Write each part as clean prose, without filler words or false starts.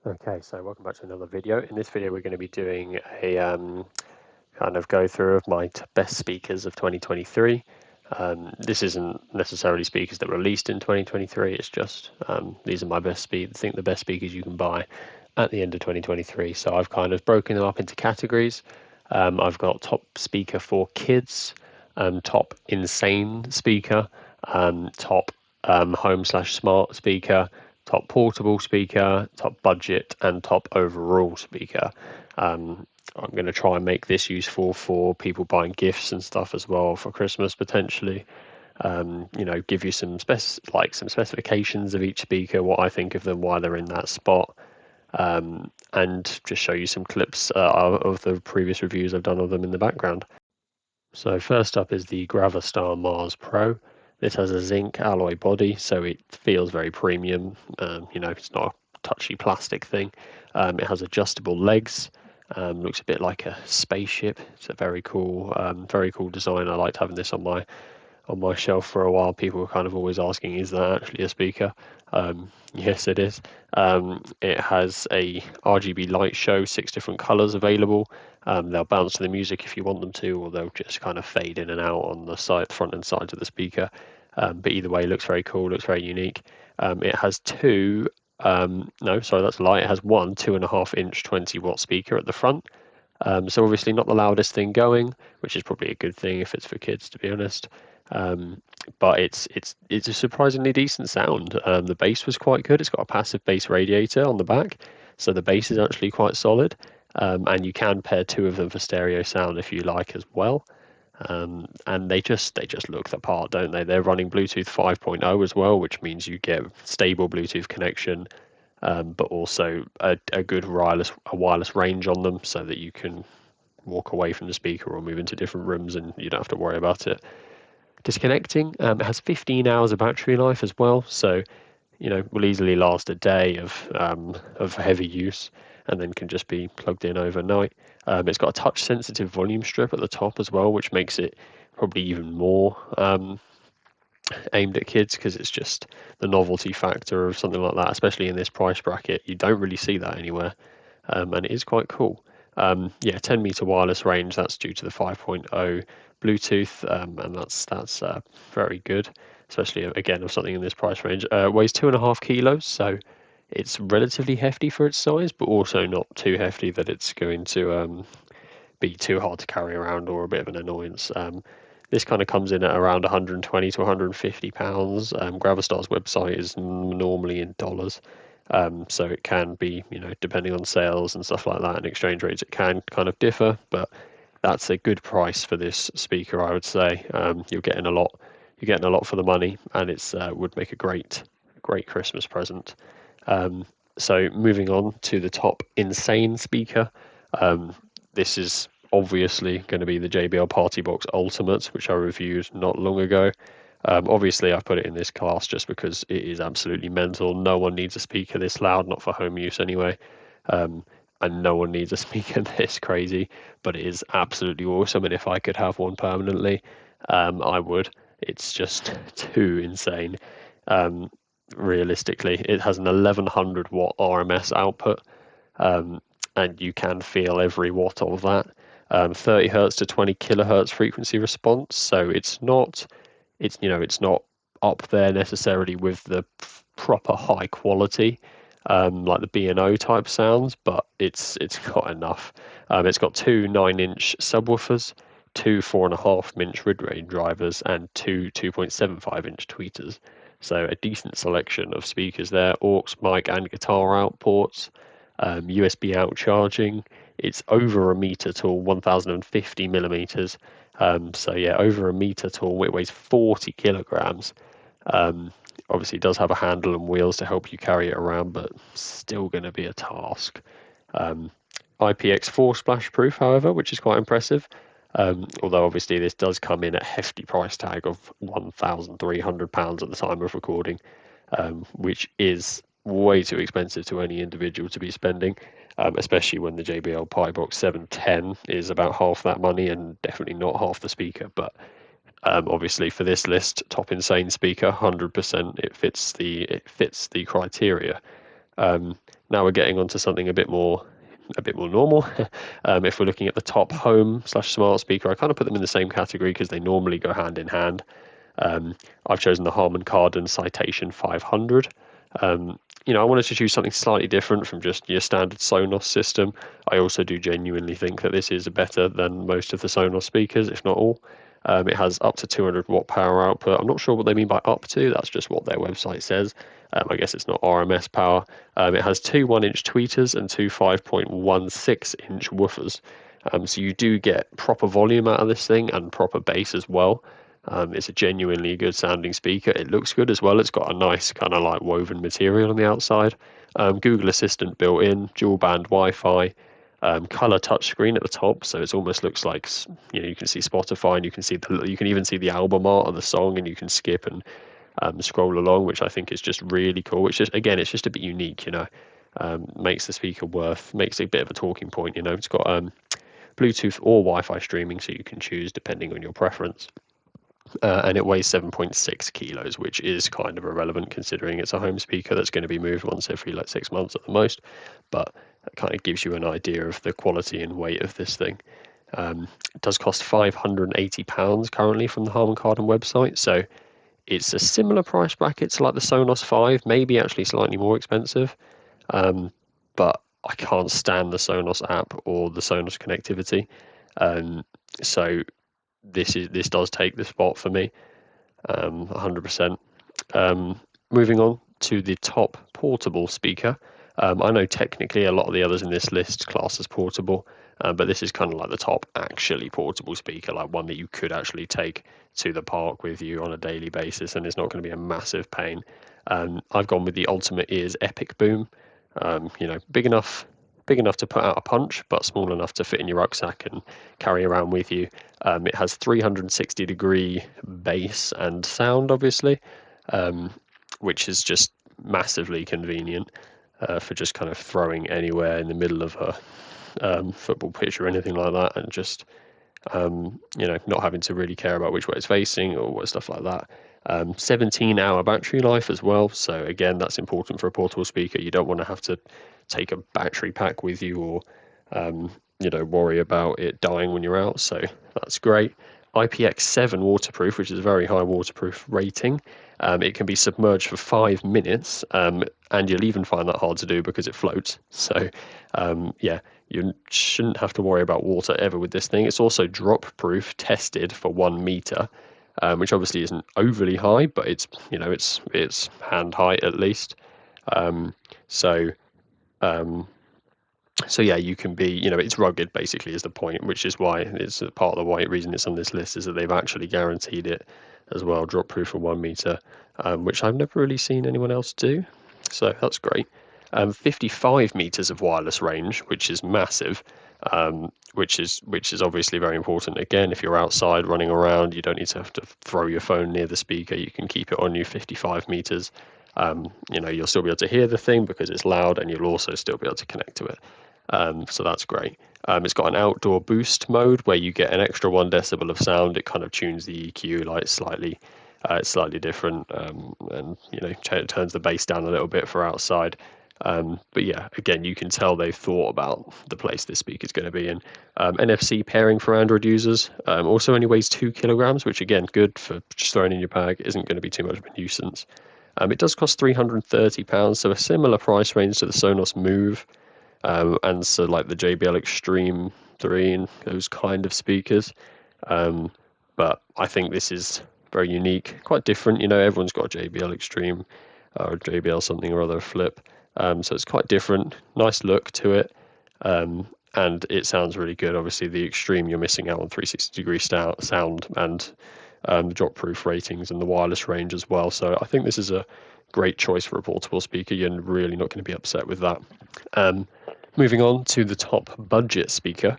Okay, so welcome back to another video. In this video, we're going to be doing a kind of go through of my best speakers of 2023. This isn't necessarily speakers that were released in 2023. It's just these are my best the best speakers you can buy at the end of 2023. So I've kind of broken them up into categories. I've got top speaker for kids, top insane speaker, top home/smart speaker, top portable speaker, top budget, and top overall speaker. I'm going to try and make this useful for people buying gifts and stuff as well for Christmas potentially. Give you some specifications of each speaker, what I think of them, why they're in that spot, and just show you some clips of the previous reviews I've done of them in the background. So first up is the Gravistar Mars Pro. This has a zinc alloy body, so it feels very premium. It's not a touchy plastic thing. It has adjustable legs. Looks a bit like a spaceship. It's a very cool design. I liked having this on my shelf for a while. People were kind of always asking, is that actually a speaker? Yes, it is. It has a RGB light show, 6 different colors available. They'll bounce to the music if you want them to, or they'll just kind of fade in and out on the front and sides of the speaker. But either way, it looks very cool, looks very unique. It has no, sorry, that's a lie. It has one 2.5-inch 20-watt speaker at the front. So obviously not the loudest thing going, which is probably a good thing if it's for kids, to be honest. But it's a surprisingly decent sound. The bass was quite good. It's got a passive bass radiator on the back, so the bass is actually quite solid. And you can pair 2 of them for stereo sound if you like as well. And they just look the part, don't they? They're running Bluetooth 5.0 as well, which means you get stable Bluetooth connection, but also a good wireless range on them, so that you can walk away from the speaker or move into different rooms and you don't have to worry about it disconnecting. It has 15 hours of battery life as well, so will easily last a day of heavy use, and then can just be plugged in overnight. It's got a touch sensitive volume strip at the top as well, which makes it probably even more aimed at kids, because it's just the novelty factor of something like that, especially in this price bracket. You don't really see that anywhere, and it is quite cool. 10-meter wireless range. That's due to the 5.0 Bluetooth, and that's very good, especially again of something in this price range. Weighs 2.5 kilos, so it's relatively hefty for its size, but also not too hefty that it's going to be too hard to carry around or a bit of an annoyance. This kind of comes in at around 120 to 150 pounds. Gravistar's website is normally in dollars. So it can be, depending on sales and stuff like that and exchange rates, it can kind of differ, but that's a good price for this speaker, I would say. You're getting a lot for the money, and it's would make a great Christmas present. So moving on to the top insane speaker. This is obviously going to be the JBL Party Box Ultimate, which I reviewed not long ago. Obviously, I've put it in this class just because it is absolutely mental. No one needs a speaker this loud, not for home use anyway. And no one needs a speaker this crazy, but it is absolutely awesome. And if I could have one permanently, I would. It's just too insane. Realistically, it has an 1100 watt RMS output, and you can feel every watt of that. 30 hertz to 20 kilohertz frequency response, so it's not up there necessarily with the proper high quality, like the B&O type sounds, but it's got enough. It's got 2 9-inch subwoofers, 2 4.5-inch mid-range drivers, and 2 2.75-inch tweeters. So a decent selection of speakers there, aux, mic, and guitar out ports. USB out charging. It's over a meter tall, 1050 millimeters. So yeah, over a meter tall. It weighs 40 kilograms. Obviously, it does have a handle and wheels to help you carry it around, but still going to be a task. IPX4 splash proof, however, which is quite impressive. Although obviously this does come in at a hefty price tag of £1,300 at the time of recording, which is way too expensive to any individual to be spending, especially when the JBL Pi Box 710 is about half that money and definitely not half the speaker. But obviously for this list, top insane speaker, 100%, it fits the criteria. Now we're getting onto something a bit more normal. If we're looking at the top home slash smart speaker, I kind of put them in the same category because they normally go hand in hand. I've chosen the Harman Kardon Citation 500. I wanted to choose something slightly different from just your standard Sonos system. I also do genuinely think that this is better than most of the Sonos speakers, if not all. It has up to 200 watt power output. I'm not sure what they mean by up to. That's just what their website says. I guess it's not RMS power. It has two 1-inch tweeters and two 5.16-inch woofers. So you do get proper volume out of this thing and proper bass as well. It's a genuinely good sounding speaker. It looks good as well. It's got a nice kind of like woven material on the outside. Google Assistant built in, dual band Wi-Fi, color touchscreen at the top, so it almost looks like you can see Spotify, and you can even see the album art of the song, and you can skip and scroll along, which I think is just really cool. It's just a bit unique, makes the speaker makes it a bit of a talking point. It's got Bluetooth or Wi-Fi streaming, so you can choose depending on your preference. And it weighs 7.6 kilos, which is kind of irrelevant considering it's a home speaker that's going to be moved once every 6 months at the most. But that kind of gives you an idea of the quality and weight of this thing. It does cost £580 currently from the Harman Kardon website, so it's a similar price bracket to like the Sonos 5, maybe actually slightly more expensive. But I can't stand the Sonos app or the Sonos connectivity. So this does take the spot for me, 100%. Moving on to the top portable speaker. I know technically a lot of the others in this list class as portable, but this is kind of like the top actually portable speaker, like one that you could actually take to the park with you on a daily basis, and it's not going to be a massive pain. I've gone with the Ultimate Ears Epic Boom. Big enough to put out a punch, but small enough to fit in your rucksack and carry around with you. It has 360-degree bass and sound, obviously, which is just massively convenient for just kind of throwing anywhere in the middle of a football pitch or anything like that, and just not having to really care about which way it's facing or what stuff like that. 17-hour battery life as well. So again, that's important for a portable speaker. You don't want to have to take a battery pack with you or worry about it dying when you're out. So that's great. IPX7 waterproof, which is a very high waterproof rating. It can be submerged for 5 minutes, and you'll even find that hard to do because it floats. So you shouldn't have to worry about water ever with this thing. It's also drop proof, tested for 1 meter, which obviously isn't overly high, but it's hand height at least. So yeah, you can be, it's rugged basically is the point, which is why it's part of the reason it's on this list is that they've actually guaranteed it as well, drop proof for 1 meter, which I've never really seen anyone else do. So that's great. 55 meters of wireless range, which is massive, which is obviously very important. Again, if you're outside running around, you don't need to have to throw your phone near the speaker. You can keep it on you 55 meters. You'll still be able to hear the thing because it's loud, and you'll also still be able to connect to it. So that's great. It's got an outdoor boost mode where you get an extra 1 decibel of sound. It kind of tunes the EQ slightly. It's slightly different, and it turns the bass down a little bit for outside. But yeah, again, you can tell they've thought about the place this speaker is going to be in. NFC pairing for Android users. Also only weighs 2 kilograms, which again, good for just throwing in your bag. Isn't going to be too much of a nuisance. It does cost £330, so a similar price range to the Sonos Move, and so like the JBL Extreme 3 and those kind of speakers. But I think this is very unique, quite different. Everyone's got a JBL Extreme or a JBL something or other flip. So it's quite different, nice look to it, and it sounds really good. Obviously, the Extreme, you're missing out on 360-degree sound and the drop-proof ratings and the wireless range as well. So I think this is a great choice for a portable speaker. You're really not going to be upset with that. Moving on to the top budget speaker.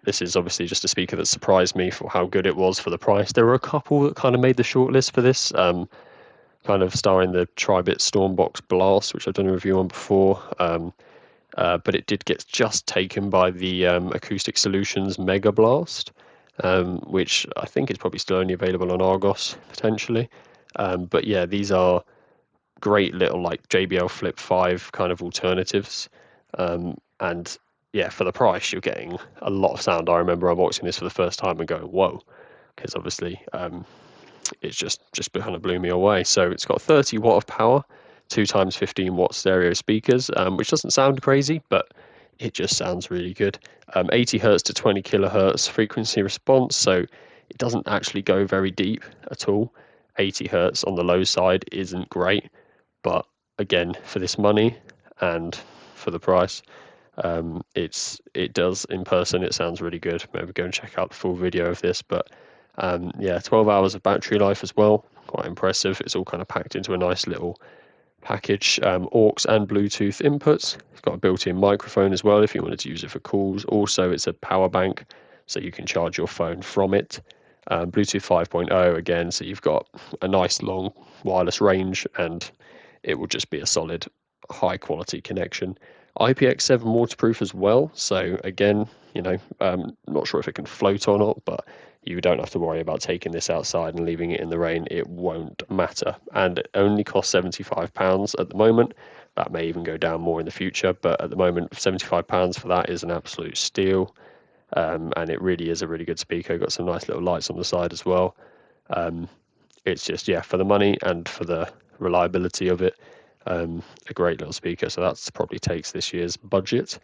This is obviously just a speaker that surprised me for how good it was for the price. There were a couple that kind of made the shortlist for this. Kind of starring the Tribit Stormbox Blast, which I've done a review on before, but it did get just taken by the Acoustic Solutions Mega Blast, which I think is probably still only available on Argos, potentially. But yeah, these are great little like JBL Flip 5 kind of alternatives. And yeah, for the price, you're getting a lot of sound. I remember unboxing this for the first time and going, whoa, because obviously it's just kind of blew me away. So it's got 30 watt of power, 2 times 15 watt stereo speakers, which doesn't sound crazy, but it just sounds really good. 80 hertz to 20 kilohertz frequency response, so it doesn't actually go very deep at all. 80 hertz on the low side isn't great, but again, for this money and for the price, it does in person. It sounds really good. Maybe go and check out the full video of this. But yeah, 12 hours of battery life as well. Quite impressive. It's all kind of packed into a nice little package. Aux and Bluetooth inputs. It's got a built-in microphone as well if you wanted to use it for calls. Also, it's a power bank, so you can charge your phone from it. Bluetooth 5.0 again, so you've got a nice long wireless range, and it will just be a solid, high quality connection. IPX7 waterproof as well, so again, not sure if it can float or not, but you don't have to worry about taking this outside and leaving it in the rain. It won't matter, and it only costs £75 at the moment. That may even go down more in the future, but at the moment, £75 for that is an absolute steal. And it really is a really good speaker. Got some nice little lights on the side as well. It's just, yeah, for the money and for the reliability of it, a great little speaker. So that's probably takes this year's budget.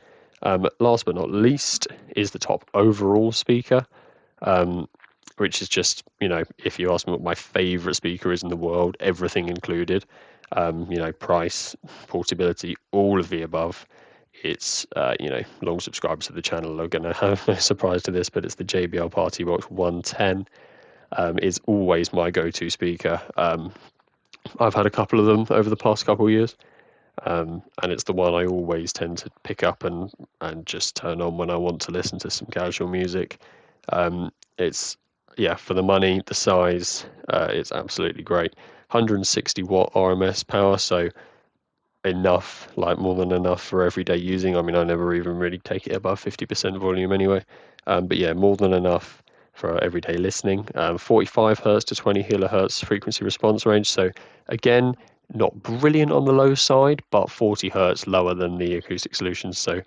Last but not least is the top overall speaker, which is just, if you ask me what my favorite speaker is in the world, everything included, price, portability, all of the above. It's, long subscribers to the channel are going to have no surprise to this, but it's the JBL Party Box 110. Is always my go-to speaker. I've had a couple of them over the past couple of years, and it's the one I always tend to pick up and just turn on when I want to listen to some casual music. It's, yeah, for the money, the size, it's absolutely great. 160 watt RMS power, so enough, like more than enough for everyday using. I mean, I never even really take it above 50% volume anyway, but yeah, more than enough for everyday listening. 45 hertz to 20 kilohertz frequency response range, so again, not brilliant on the low side, but 40 hertz lower than the acoustic solutions, so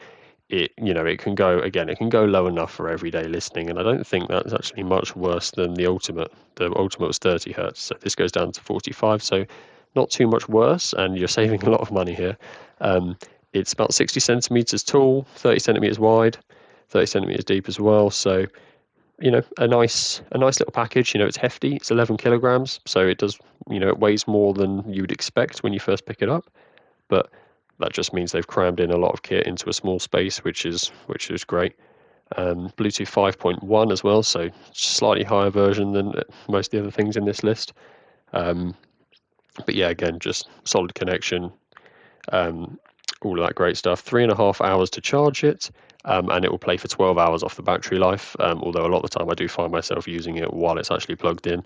it can go, again, it can go low enough for everyday listening, and I don't think that's actually much worse than the Ultimate. The Ultimate was 30 hertz, so this goes down to 45, so not too much worse, and you're saving a lot of money here. It's about 60 centimeters tall, 30 centimeters wide, 30 centimeters deep as well, so a nice little package. It's hefty. It's 11 kilograms, so it does, it weighs more than you'd expect when you first pick it up, but that just means they've crammed in a lot of kit into a small space, which is great. Bluetooth 5.1 as well, so slightly higher version than most of the other things in this list. But yeah, again, just solid connection, all of that great stuff. 3.5 hours to charge it, and it will play for 12 hours off the battery life, although a lot of the time I do find myself using it while it's actually plugged in,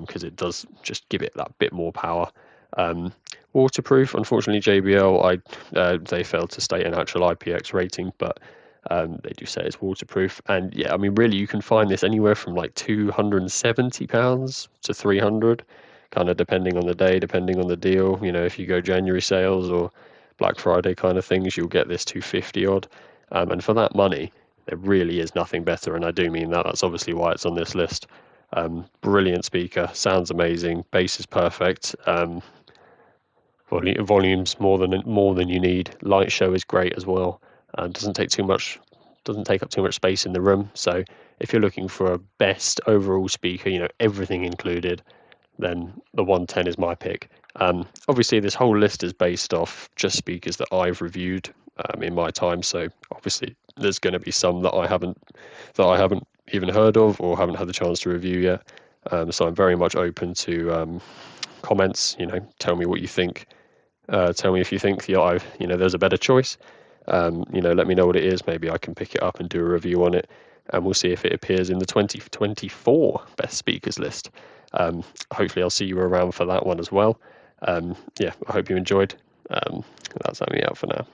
because it does just give it that bit more power. Waterproof, unfortunately, JBL, they failed to state an actual IPX rating, but they do say it's waterproof. And yeah, I mean, really, you can find this anywhere from like £270 to 300, kind of depending on the day, depending on the deal. If you go January sales or Black Friday kind of things, you'll get this 250 odd. And for that money, there really is nothing better. And I do mean that. That's obviously why it's on this list. Brilliant speaker, sounds amazing, bass is perfect. Volume's more than you need. Light show is great as well. Doesn't take up too much space in the room. So if you're looking for a best overall speaker, everything included, then the 110 is my pick. Obviously, this whole list is based off just speakers that I've reviewed in my time. So obviously, there's going to be some that I haven't even heard of or haven't had the chance to review yet. So I'm very much open to comments. Tell me what you think. Tell me if you think there's a better choice. Let me know what it is. Maybe I can pick it up and do a review on it, and we'll see if it appears in the 2024 best speakers list. Hopefully I'll see you around for that one as well. Yeah, I hope you enjoyed. That's me out for now.